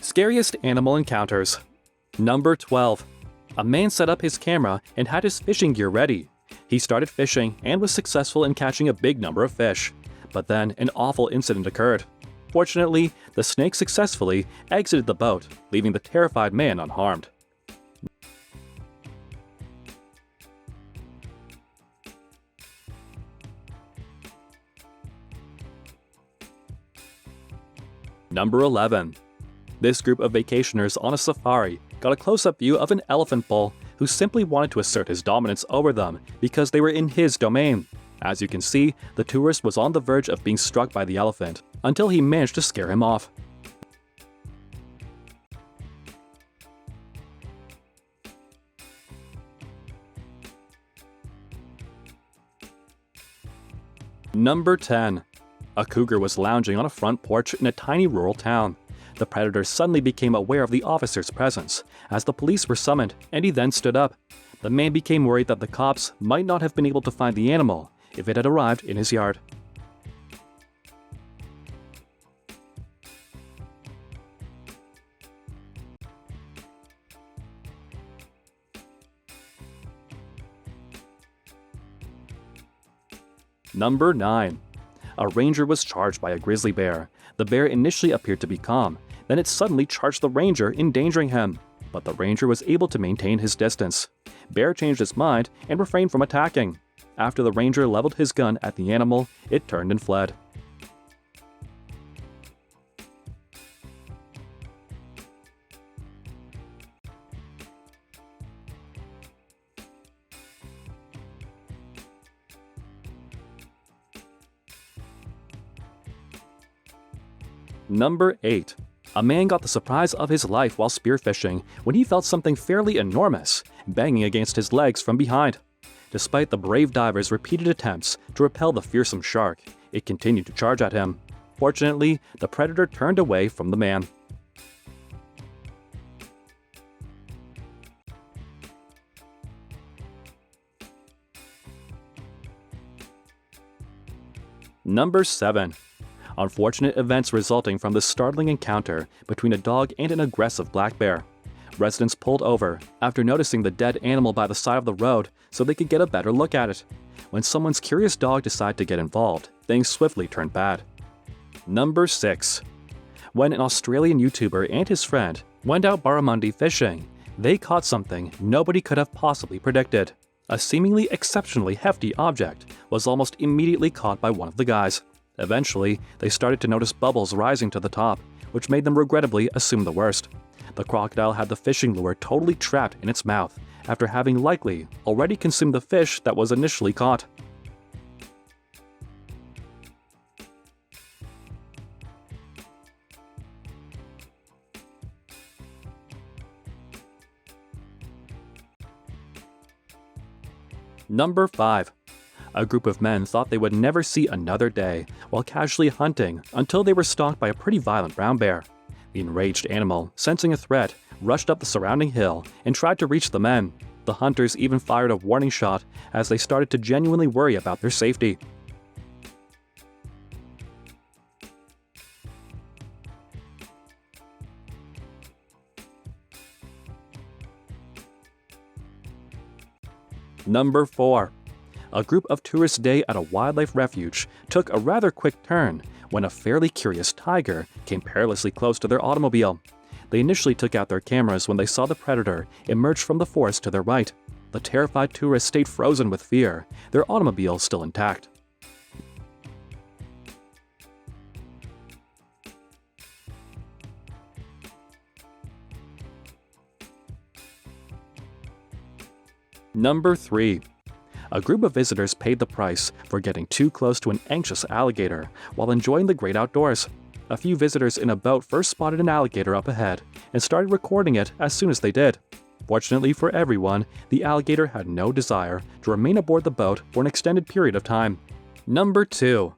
Scariest animal encounters. Number 12. A man set up his camera and had his fishing gear ready. He started fishing and was successful in catching a big number of fish. But then an awful incident occurred. Fortunately, the snake successfully exited the boat, leaving the terrified man unharmed. Number 11. This group of vacationers on a safari got a close-up view of an elephant bull who simply wanted to assert his dominance over them because they were in his domain. As you can see, the tourist was on the verge of being struck by the elephant until he managed to scare him off. Number 10. A cougar was lounging on a front porch in a tiny rural town. The predator suddenly became aware of the officer's presence as the police were summoned, and he then stood up. The man became worried that the cops might not have been able to find the animal if it had arrived in his yard. Number 9. A ranger was charged by a grizzly bear. The bear initially appeared to be calm, then it suddenly charged the ranger, endangering him. But the ranger was able to maintain his distance. Bear changed his mind and refrained from attacking. After the ranger leveled his gun at the animal, it turned and fled. Number 8. A man got the surprise of his life while spearfishing when he felt something fairly enormous banging against his legs from behind. Despite the brave diver's repeated attempts to repel the fearsome shark, it continued to charge at him. Fortunately, the predator turned away from the man. Number 7. Unfortunate events resulting from this startling encounter between a dog and an aggressive black bear. Residents pulled over after noticing the dead animal by the side of the road so they could get a better look at it. When someone's curious dog decided to get involved, things swiftly turned bad. Number 6. When an Australian YouTuber and his friend went out barramundi fishing, they caught something nobody could have possibly predicted. A seemingly exceptionally hefty object was almost immediately caught by one of the guys. Eventually, they started to notice bubbles rising to the top, which made them regrettably assume the worst. The crocodile had the fishing lure totally trapped in its mouth after having likely already consumed the fish that was initially caught. Number 5. A group of men thought they would never see another day while casually hunting until they were stalked by a pretty violent brown bear. The enraged animal, sensing a threat, rushed up the surrounding hill and tried to reach the men. The hunters even fired a warning shot as they started to genuinely worry about their safety. Number 4. A group of tourists' day at a wildlife refuge took a rather quick turn when a fairly curious tiger came perilously close to their automobile. They initially took out their cameras when they saw the predator emerge from the forest to their right. The terrified tourists stayed frozen with fear, their automobile still intact. Number 3. A group of visitors paid the price for getting too close to an anxious alligator while enjoying the great outdoors. A few visitors in a boat first spotted an alligator up ahead and started recording it as soon as they did. Fortunately for everyone, the alligator had no desire to remain aboard the boat for an extended period of time. Number 2.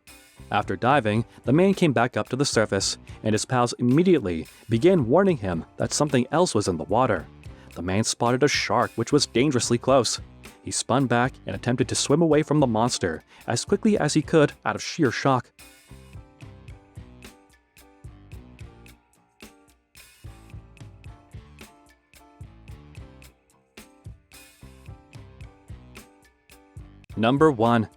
After diving, the man came back up to the surface, and his pals immediately began warning him that something else was in the water. The man spotted a shark which was dangerously close. He spun back and attempted to swim away from the monster as quickly as he could out of sheer shock. Number 1.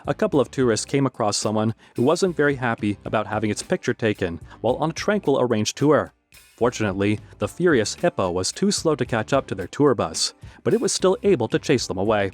A couple of tourists came across someone who wasn't very happy about having its picture taken while on a tranquil arranged tour. Fortunately, the furious hippo was too slow to catch up to their tour bus, but it was still able to chase them away.